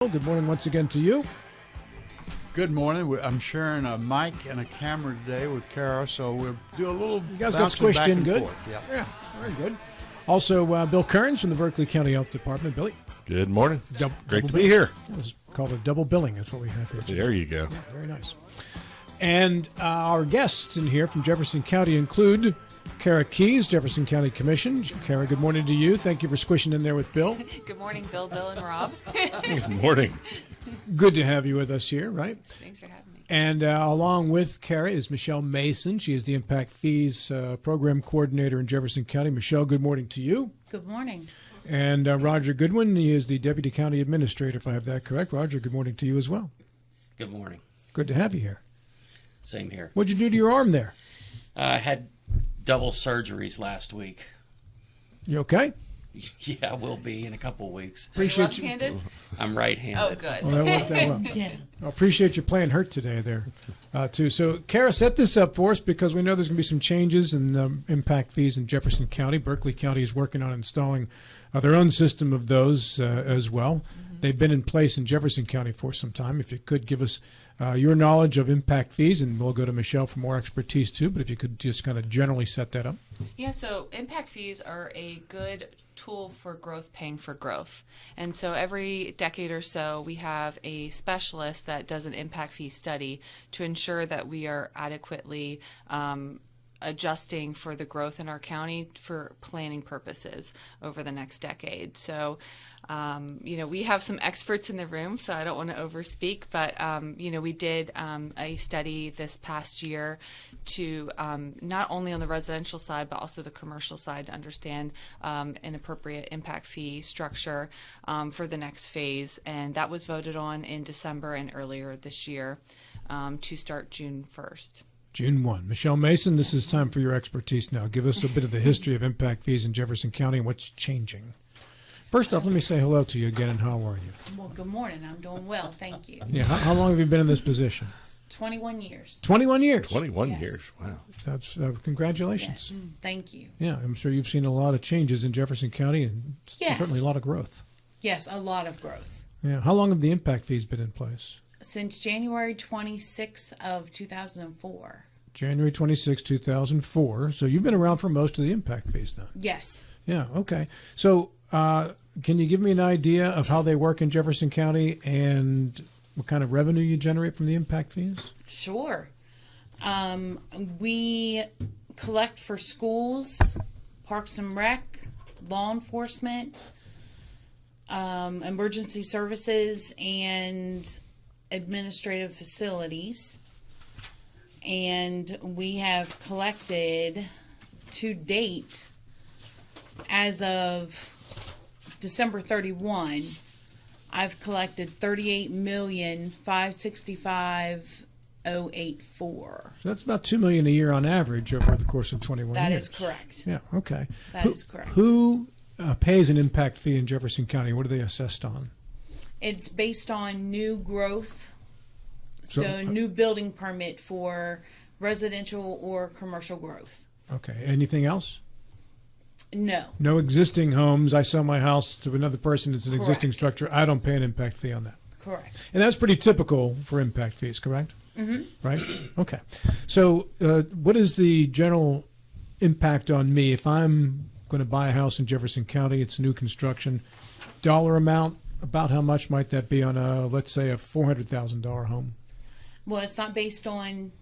Good morning once again to you. Good morning. I'm sharing a mic and a camera today with Cara, so we'll do a little. You guys got squished in good? Yeah, very good. Also, Bill Kearns from the Berkeley County Health Department. Billy. Good morning. Great to be billing. here. This is called a double billing. That's what we have here today. There you go. Yeah, very nice. And our guests in here from Jefferson County include Cara Kees, Jefferson County Commission. Cara, good morning to you. Thank you for squishing in there with Bill. Good morning, Bill, and Rob. Good morning. Good to have you with us here, right? Thanks for having me. And along with Cara is Michelle Mason. She is the Impact Fees Program Coordinator in Jefferson County. Michelle, good morning to you. Good morning. And Roger Goodwin, he is the Deputy County Administrator, if I have that correct. Roger, good morning to you as well. Good morning. Good to have you here. Same here. What'd you do to your arm there? I had double surgeries last week. You okay? Yeah, will be in a couple of weeks. Appreciate you. Left-handed? I'm right-handed. Oh, good. Well, that worked out well. Yeah. I appreciate you playing hurt today there, too. So, Cara, set this up for us because we know there's going to be some changes in impact fees in Jefferson County. Berkeley County is working on installing their own system of those as well. Mm-hmm. They've been in place in Jefferson County for some time. If you could give us your knowledge of impact fees, and we'll go to Michelle for more expertise too, but if you could just kind of generally set that up. Yeah, so impact fees are a good tool for growth paying for growth. And so every decade or so, we have a specialist that does an impact fee study to ensure that we are adequately adjusting for the growth in our county for planning purposes over the next decade. So, we have some experts in the room, so I don't want to overspeak, but, we did a study this past year to not only on the residential side, but also the commercial side to understand an appropriate impact fee structure for the next phase. And that was voted on in December and earlier this year to start June 1st. June 1. Michelle Mason, this is time for your expertise now. Give us a bit of the history of impact fees in Jefferson County and what's changing. First off, let me say hello to you again, and how are you? Well, good morning. I'm doing well, thank you. Yeah, how long have you been in this position? 21 years. 21 years? 21 Yes. years. Wow. That's congratulations. Yes, thank you. Yeah, I'm sure you've seen a lot of changes in Jefferson County and Yes. certainly a lot of growth. Yes, a lot of growth. Yeah, how long have the impact fees been in place? Since January 26th of 2004. January 26, 2004. So you've been around for most of the impact fees then? Yes. Yeah, okay. So can you give me an idea of how they work in Jefferson County and what kind of revenue you generate from the impact fees? Sure. We collect for schools, Parks and Rec, law enforcement, emergency services, and administrative facilities. And we have collected to date, as of December 31, I've collected $38,565,084. So that's about $2 million a year on average over the course of 21 years. That is correct. Yeah, okay. That is correct. Who pays an impact fee in Jefferson County? What are they assessed on? It's based on new growth. So new building permit for residential or commercial growth. Okay. Anything else? No. No existing homes. I sell my house to another person. It's an existing Correct. structure. I don't pay an impact fee on that. Correct. And that's pretty typical for impact fees, correct? Mm-hmm. Right? Okay. So what is the general impact on me if I'm going to buy a house in Jefferson County? It's new construction. Dollar amount, about how much might that be on let's say, a $400,000 home? Well, it's not based on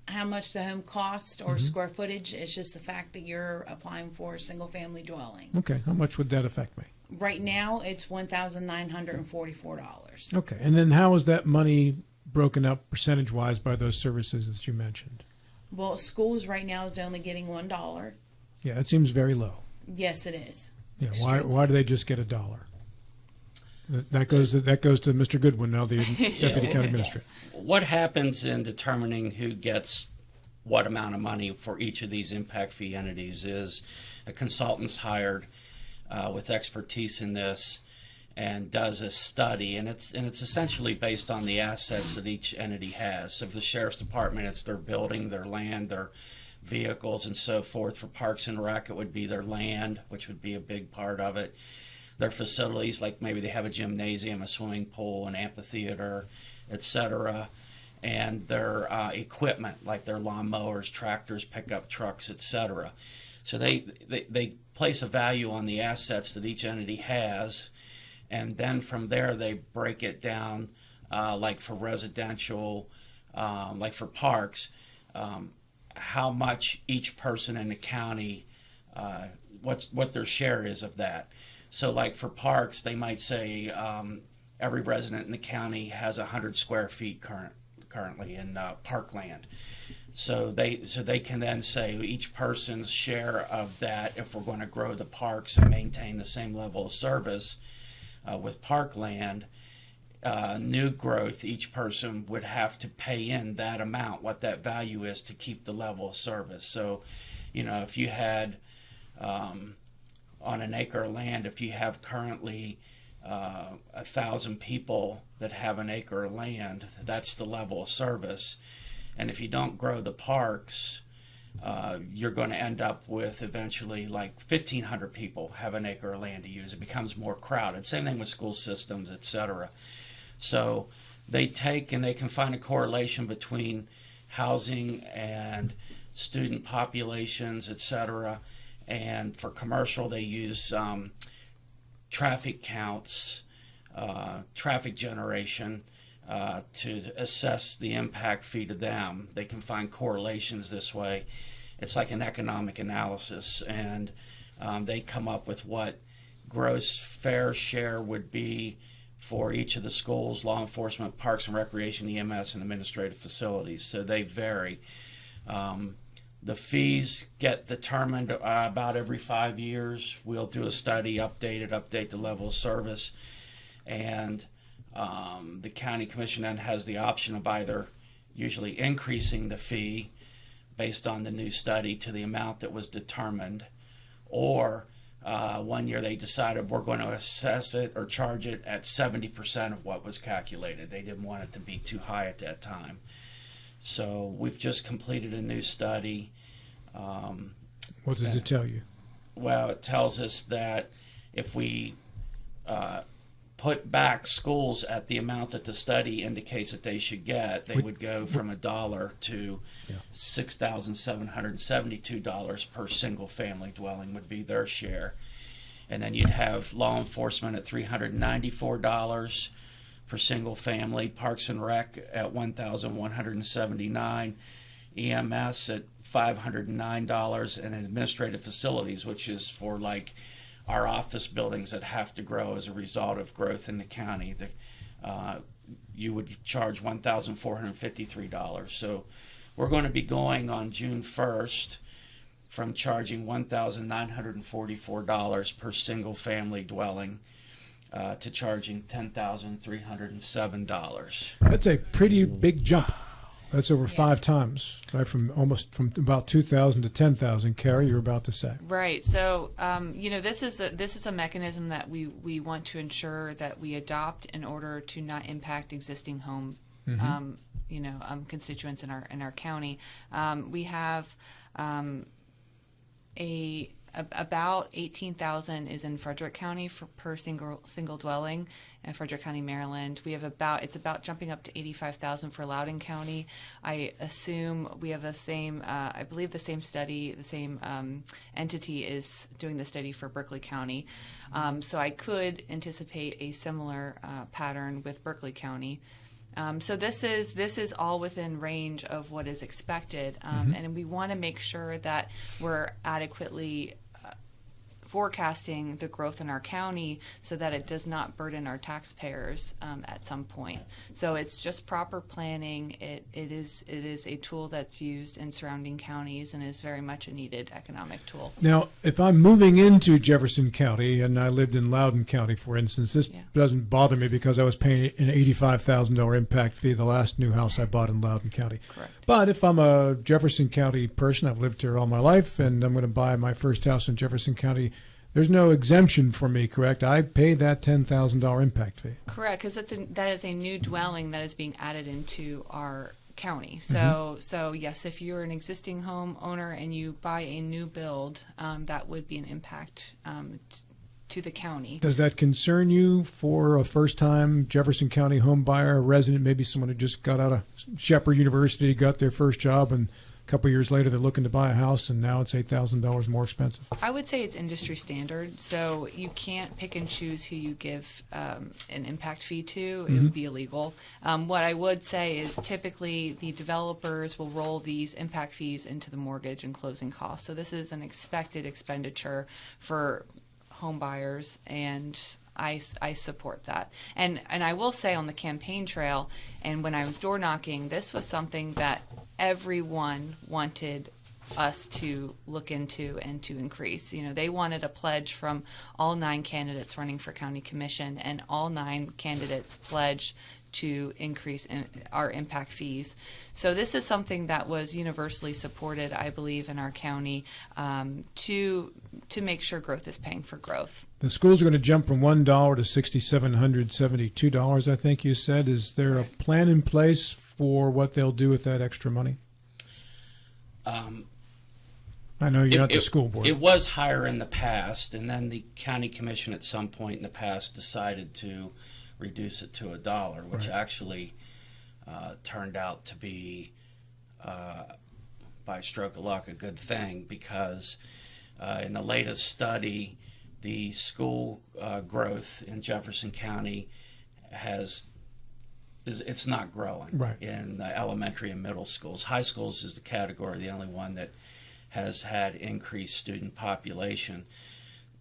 how much the home costs or square footage. It's just the fact that you're applying for a single family dwelling. Okay. How much would that affect me? Right now, it's $1,944. Okay. And then how is that money broken up percentage-wise by those services that you mentioned? Well, schools right now is only getting $1. Yeah, that seems very low. Yes, it is. Yeah. Extremely. Why do they just get $1? That goes to Mr. Goodwin now, the Deputy County Administrator. What happens in determining who gets what amount of money for each of these impact fee entities is a consultant's hired with expertise in this and does a study, and it's essentially based on the assets that each entity has. So for the Sheriff's Department, it's their building, their land, their vehicles, and so forth. For Parks and Rec, it would be their land, which would be a big part of it. their facilities, like maybe they have a gymnasium, a swimming pool, an amphitheater, etc., and their equipment, like their lawnmowers, tractors, pickup trucks, etc. So they place a value on the assets that each entity has, and then from there they break it down, like for residential, like for parks, how much each person in the county, what their share is of that. So like for parks, they might say every resident in the county has 100 square feet currently in parkland. So they can then say each person's share of that, if we're going to grow the parks and maintain the same level of service with parkland, new growth, each person would have to pay in that amount, what that value is, to keep the level of service. So, if you had on an acre of land, if you have currently 1,000 people that have an acre of land, that's the level of service. And if you don't grow the parks, you're going to end up with eventually like 1,500 people have an acre of land to use. It becomes more crowded. Same thing with school systems, etc. So they take and they can find a correlation between housing and student populations, etc. And for commercial, they use traffic counts, traffic generation, to assess the impact fee to them. They can find correlations this way. It's like an economic analysis, and they come up with what gross fair share would be for each of the schools, law enforcement, parks and recreation, EMS, and administrative facilities. So they vary. The fees get determined about every 5 years. We'll do a study, update the level of service, and the county commission then has the option of either usually increasing the fee based on the new study to the amount that was determined, or one year they decided we're going to assess it or charge it at 70% of what was calculated. They didn't want it to be too high at that time. So we've just completed a new study. What does it tell you? Well, it tells us that if we put back schools at the amount that the study indicates that they should get, they would go from $1 to $6,772 per single family dwelling would be their share. And then you'd have law enforcement at $394 per single family, Parks and Rec at $1,179, EMS at $509, and administrative facilities, which is for like our office buildings that have to grow as a result of growth in the county, you would charge $1,453. So we're going to be going on June 1st from charging $1,944 per single family dwelling to charging $10,307. That's a pretty big jump. That's over 5 times, right? From about 2,000 to 10,000. Cara, you're about to say. Right. So, this is a mechanism that we want to ensure that we adopt in order to not impact existing home, constituents in our county. We have about 18,000 is in Frederick County per single dwelling. In Frederick County, Maryland, we have it's about jumping up to 85,000 for Loudoun County. I assume we have the same. I believe the same study, the same entity is doing the study for Berkeley County. So I could anticipate a similar pattern with Berkeley County. So this is all within range of what is expected, and we want to make sure that we're adequately forecasting the growth in our county so that it does not burden our taxpayers at some point. So it's just proper planning. It is a tool that's used in surrounding counties and is very much a needed economic tool. Now, if I'm moving into Jefferson County and I lived in Loudoun County, for instance, this doesn't bother me because I was paying an $85,000 impact fee the last new house I bought in Loudoun County. Correct. But if I'm a Jefferson County person, I've lived here all my life, and I'm going to buy my first house in Jefferson County, there's no exemption for me, correct? I pay that $10,000 impact fee. Correct, because that is a new dwelling that is being added into our county. So yes, if you're an existing home owner and you buy a new build, that would be an impact to the county. Does that concern you for a first-time Jefferson County home buyer, a resident, maybe someone who just got out of Shepherd University, got their first job, and a couple of years later they're looking to buy a house and now it's $8,000 more expensive? I would say it's industry standard, so you can't pick and choose who you give an impact fee to. It would be illegal. What I would say is typically the developers will roll these impact fees into the mortgage and closing costs. So this is an expected expenditure for home buyers, and I support that. And I will say on the campaign trail, and when I was door knocking, this was something that everyone wanted us to look into and to increase. You know, they wanted a pledge from all 9 candidates running for county commission, and all 9 candidates pledged to increase our impact fees. So this is something that was universally supported, I believe, in our county to make sure growth is paying for growth. The schools are going to jump from $1 to $6,772, I think you said. Is there a plan in place for what they'll do with that extra money? I know you're not the school board. It was higher in the past, and then the county commission at some point in the past decided to reduce it to $1, which actually turned out to be, by stroke of luck, a good thing, because in the latest study, the school growth in Jefferson County it's not growing in the elementary and middle schools. High schools is the category, the only one that has had increased student population.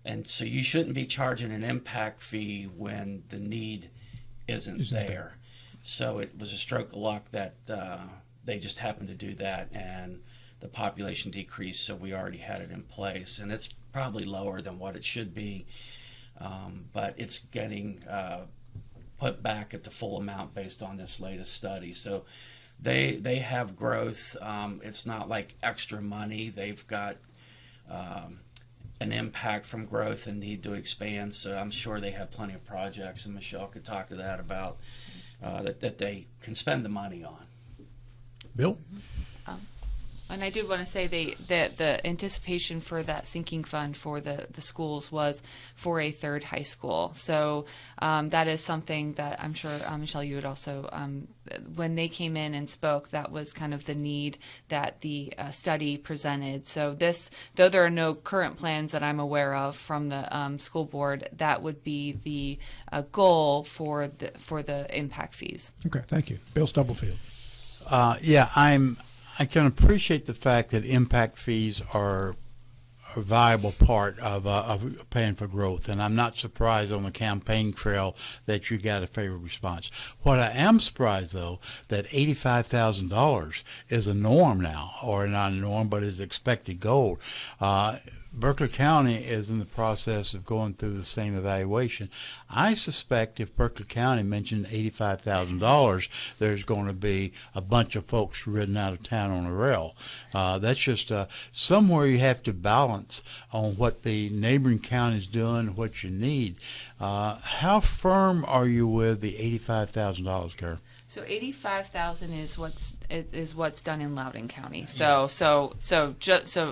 And so you shouldn't be charging an impact fee when the need isn't there. So it was a stroke of luck that they just happened to do that, and the population decreased, so we already had it in place. And it's probably lower than what it should be, but it's getting put back at the full amount based on this latest study. So they have growth. It's not like extra money. They've got an impact from growth and need to expand. So I'm sure they have plenty of projects, and Michelle could talk to that about that they can spend the money on. Bill? And I did want to say that the anticipation for that sinking fund for the schools was for a 3rd high school. So that is something that I'm sure, Michelle, you would also, when they came in and spoke, that was kind of the need that the study presented. So this, though there are no current plans that I'm aware of from the school board, that would be the goal for the impact fees. Okay, thank you. Bill Stubblefield. I can appreciate the fact that impact fees are a viable part of paying for growth, and I'm not surprised on the campaign trail that you got a favorable response. What I am surprised, though, that $85,000 is a norm now, or not a norm, but is expected goal. Berkeley County is in the process of going through the same evaluation. I suspect if Berkeley County mentioned $85,000, there's going to be a bunch of folks ridden out of town on a rail. That's just somewhere you have to balance on what the neighboring county is doing, what you need. How firm are you with the $85,000, Cara? So $85,000 is what's done in Loudoun County. So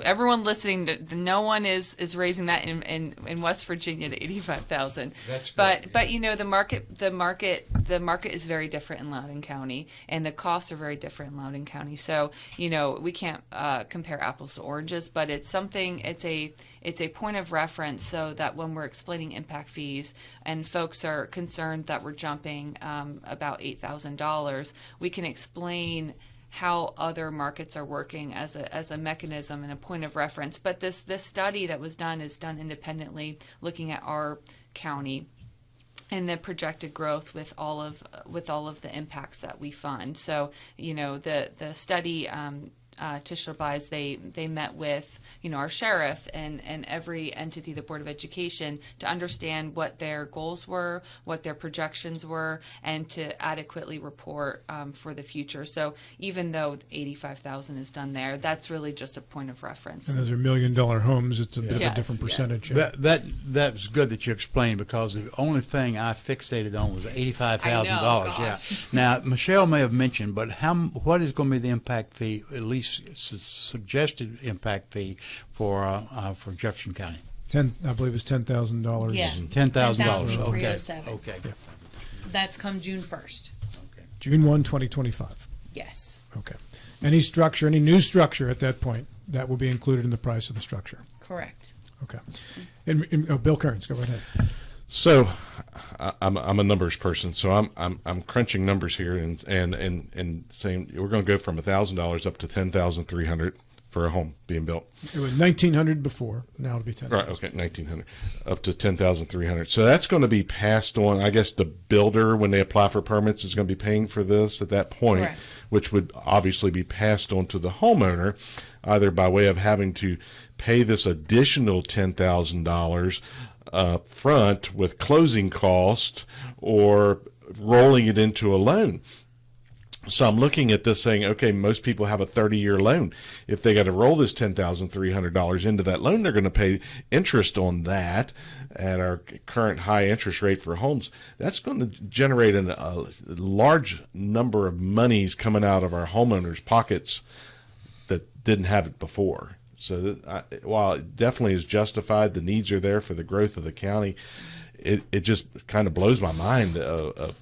everyone listening, no one is raising that in West Virginia to $85,000. But you know, the market is very different in Loudoun County, and the costs are very different in Loudoun County. So you know, we can't compare apples to oranges, but it's a point of reference, so that when we're explaining impact fees and folks are concerned that we're jumping about $8,000, we can explain how other markets are working as a mechanism and a point of reference. But this study that was done is done independently, looking at our county and the projected growth with all of the impacts that we fund. So you know, the study. Tischler Buys, they met with, you know, our sheriff and every entity, the Board of Education, to understand what their goals were, what their projections were, and to adequately report for the future. So even though $85,000 is done there, that's really just a point of reference. And those are $1 million homes. It's a bit of a different percentage. Yeah. That's good that you explained, because the only thing I fixated on was $85,000. Yeah. Now Michelle may have mentioned, but what is going to be the impact fee, at least suggested impact fee for Jefferson County? I believe it's $10,000. Yeah. $10,000. Okay. $10,307. Okay. That's come June 1st. June 1, 2025. Yes. Okay. Any structure, any new structure at that point, that will be included in the price of the structure. Correct. Okay. Bill Kearns, go right ahead. So, I'm a numbers person, so I'm crunching numbers here and saying we're going to go from $1,000 up to $10,300 for a home being built. It was $1,900 before. Now it'll be $10,000. Right. Okay. 1,900 up to $10,300. So that's going to be passed on. I guess the builder, when they apply for permits, is going to be paying for this at that point, Correct. which would obviously be passed on to the homeowner, either by way of having to pay this additional $10,000 up front with closing costs, or rolling it into a loan. So I'm looking at this saying, okay, most people have a 30-year loan. If they got to roll this $10,300 into that loan, they're going to pay interest on that at our current high interest rate for homes. That's going to generate a large number of monies coming out of our homeowners' pockets that didn't have it before. So while it definitely is justified, the needs are there for the growth of the county, it just kind of blows my mind of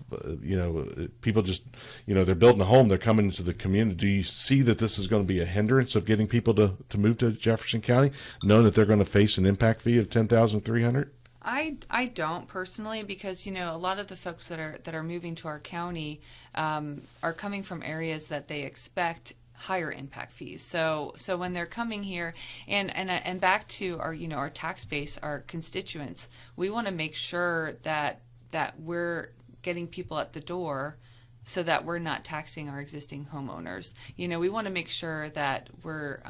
people just, they're building a home, they're coming into the community. Do you see that this is going to be a hindrance of getting people to move to Jefferson County, knowing that they're going to face an impact fee of $10,300? I don't personally, because a lot of the folks that are moving to our county are coming from areas that they expect higher impact fees. So when they're coming here, and back to our our tax base, our constituents, we want to make sure that we're getting people at the door, so that we're not taxing our existing homeowners. We want to make sure that we're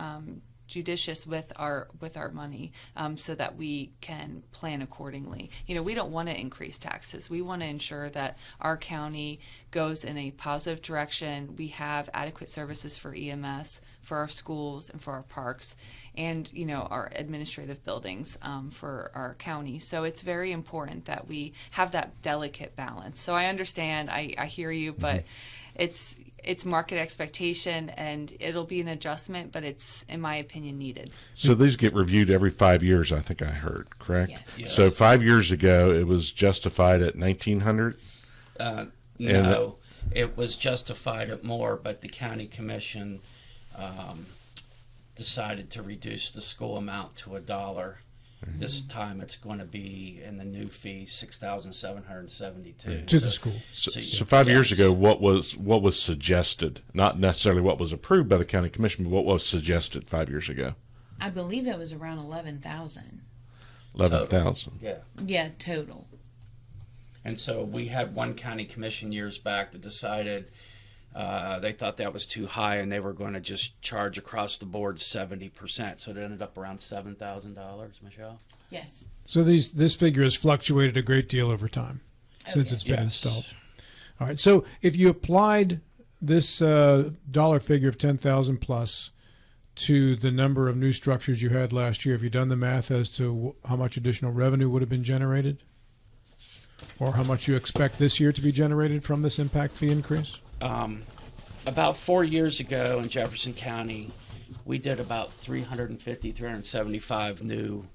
judicious with our money, so that we can plan accordingly. We don't want to increase taxes. We want to ensure that our county goes in a positive direction. We have adequate services for EMS, for our schools, and for our parks, and our administrative buildings for our county. So it's very important that we have that delicate balance. So I understand, I hear you, but it's market expectation, and it'll be an adjustment, but it's, in my opinion, needed. So these get reviewed every 5 years, I think I heard, correct? Yes. Yeah. So 5 years ago, it was justified at 1,900? No, it was justified at more, but the county commission decided to reduce the school amount to $1. This time it's going to be, in the new fee, $6,772 To the school. So 5 years ago, what was suggested? Not necessarily what was approved by the county commission, but what was suggested 5 years ago? I believe it was around 11,000. 11,000. Yeah. Yeah, total. And so we had one county commission years back that decided they thought that was too high, and they were going to just charge across the board 70%. So it ended up around $7,000, Michelle? Yes. So this figure has fluctuated a great deal over time since yes. it's been Yes. installed. All right. So if you applied this dollar figure of 10,000 plus to the number of new structures you had last year, have you done the math as to how much additional revenue would have been generated, or how much you expect this year to be generated from this impact fee increase? About 4 years ago in Jefferson County, we did about 375 new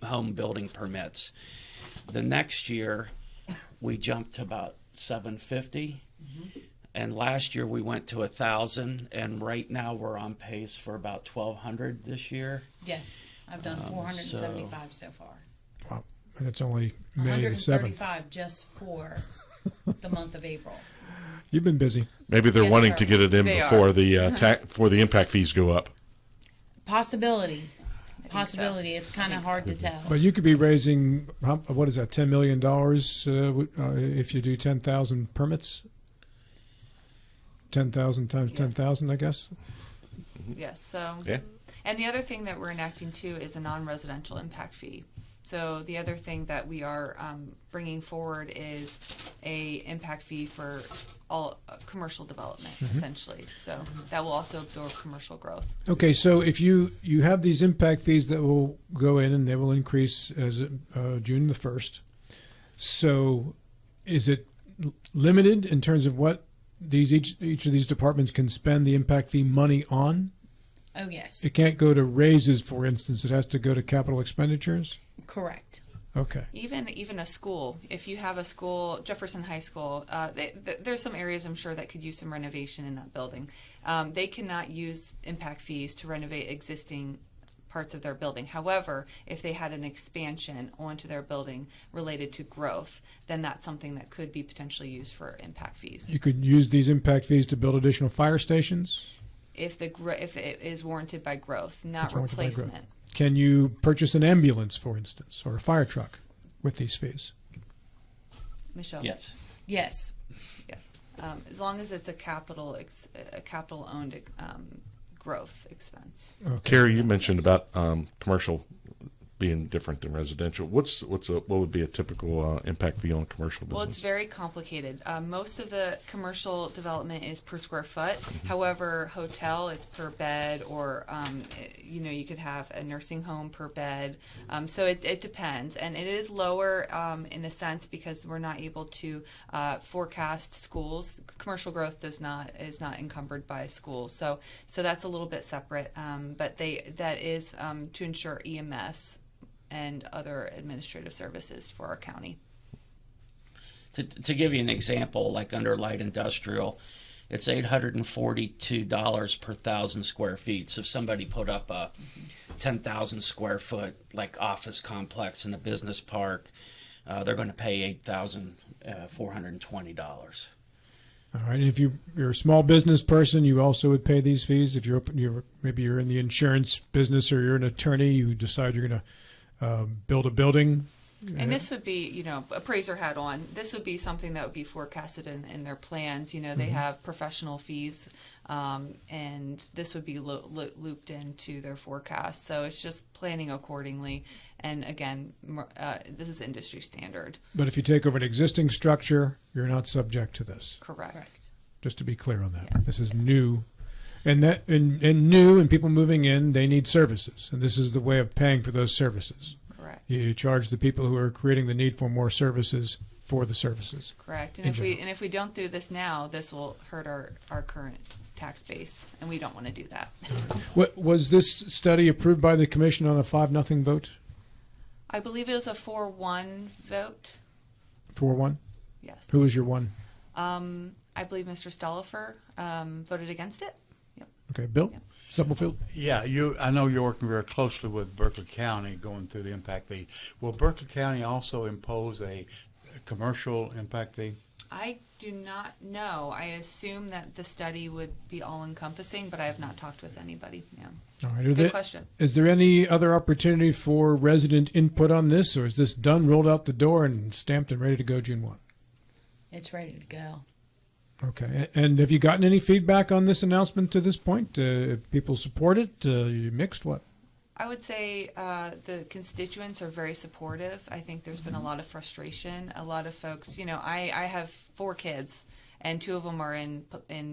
home building permits. The next year, we jumped to about 750. And last year we went to 1,000, and right now we're on pace for about 1,200 this year. Yes. I've done 475 so far. Wow. And it's only May the 7th. 135 just for the month of April. You've been busy. Maybe they're Yes, wanting sir. to get it in They before are. the before the impact fees go up. Possibility. so. Possibility. It's kind of hard to tell. But you could be raising, what is that, $10 million if you do 10,000 permits? 10,000 times Yes. 10,000, I guess? Yes. So. Yeah. And the other thing that we're enacting too is a non-residential impact fee. So the other thing that we are bringing forward is a impact fee for all commercial development, essentially. So that will also absorb commercial growth. Okay, so if you have these impact fees that will go in and they will increase as June the 1st. So is it limited in terms of what each of these departments can spend the impact fee money on? Oh, yes. It can't go to raises, for instance. It has to go to capital expenditures? Correct. Okay. Even a school, if you have a school, Jefferson High School, there's some areas I'm sure that could use some renovation in that building. They cannot use impact fees to renovate existing parts of their building. However, if they had an expansion onto their building related to growth, then that's something that could be potentially used for impact fees. You could use these impact fees to build additional fire stations? If it is warranted by growth, not It's warranted by growth. replacement. Can you purchase an ambulance, for instance, or a fire truck with these fees? Michelle? Yes. Yes. Yes. As long as it's a capital owned growth expense. Okay. Carrie, you mentioned about commercial being different than residential. What would be a typical impact fee on a commercial business? Well, it's very complicated. Most of the commercial development is per square foot. However, hotel, it's per bed, or you could have a nursing home per bed. So it depends, and it is lower in a sense because we're not able to forecast schools. Commercial growth is not encumbered by schools, so that's a little bit separate. But that is to ensure EMS and other administrative services for our county. To give you an example, like under light industrial, it's $842 per 1,000 square feet. So if somebody put up a 10,000 square foot like office complex in a business park, they're going to pay $8,420. All right. And if you're a small business person, you also would pay these fees. If maybe you're in the insurance business or you're an attorney, you decide you're going to build a building. And this would be, appraiser hat on. This would be something that would be forecasted in their plans. They have professional fees, and this would be looped into their forecast. So it's just planning accordingly. And again, this is industry standard. But if you take over an existing structure, you're not subject to this. Correct. Just to be clear on that. Yes. This is new. And new and people moving in, they need services. And this is the way of paying for those services. Correct. You charge the people who are creating the need for more services for the services. Correct. In And general. if we don't do this now, this will hurt our current tax base, and we don't want to do that. What was this study approved by the commission on a 5-0 vote? I believe it was a 4-1 vote. 4-1? Yes. Who was your one? I believe Mr. Stollifer voted against it. Yep. Okay, Bill? Yep. Stubblefield? Yeah, I know you're working very closely with Berkeley County going through the impact fee. Will Berkeley County also impose a commercial impact fee? I do not know. I assume that the study would be all-encompassing, but I have not talked with anybody. Yeah. All right. Good question. Is there any other opportunity for resident input on this, or is this done, rolled out the door, and stamped and ready to go June 1? It's ready to go. Okay. And have you gotten any feedback on this announcement to this point? People support it? You mixed? What? I would say the constituents are very supportive. I think there's been a lot of frustration. A lot of folks, I have 4 kids, and 2 of them are in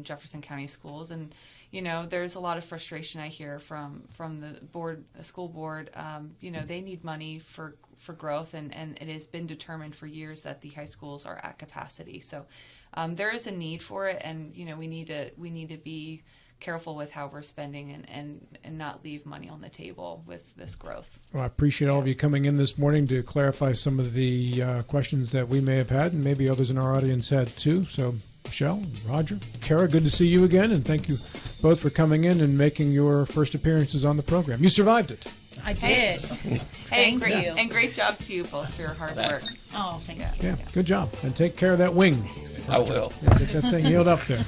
Jefferson County schools, and there's a lot of frustration I hear from the school board. They need money for growth, and it has been determined for years that the high schools are at capacity. So there is a need for it, and we need to be careful with how we're spending and not leave money on the table with this growth. Well, I appreciate all of you coming in this morning to clarify some of the questions that we may have had, and maybe others in our audience had too. So, Michelle, Roger, Cara, good to see you again, and thank you both for coming in and making your first appearances on the program. You survived it. I did. Thank you. And great job to you both for your hard work. Oh, thank you. Yeah, good job. And take care of that wing. I will. Get that thing healed up there.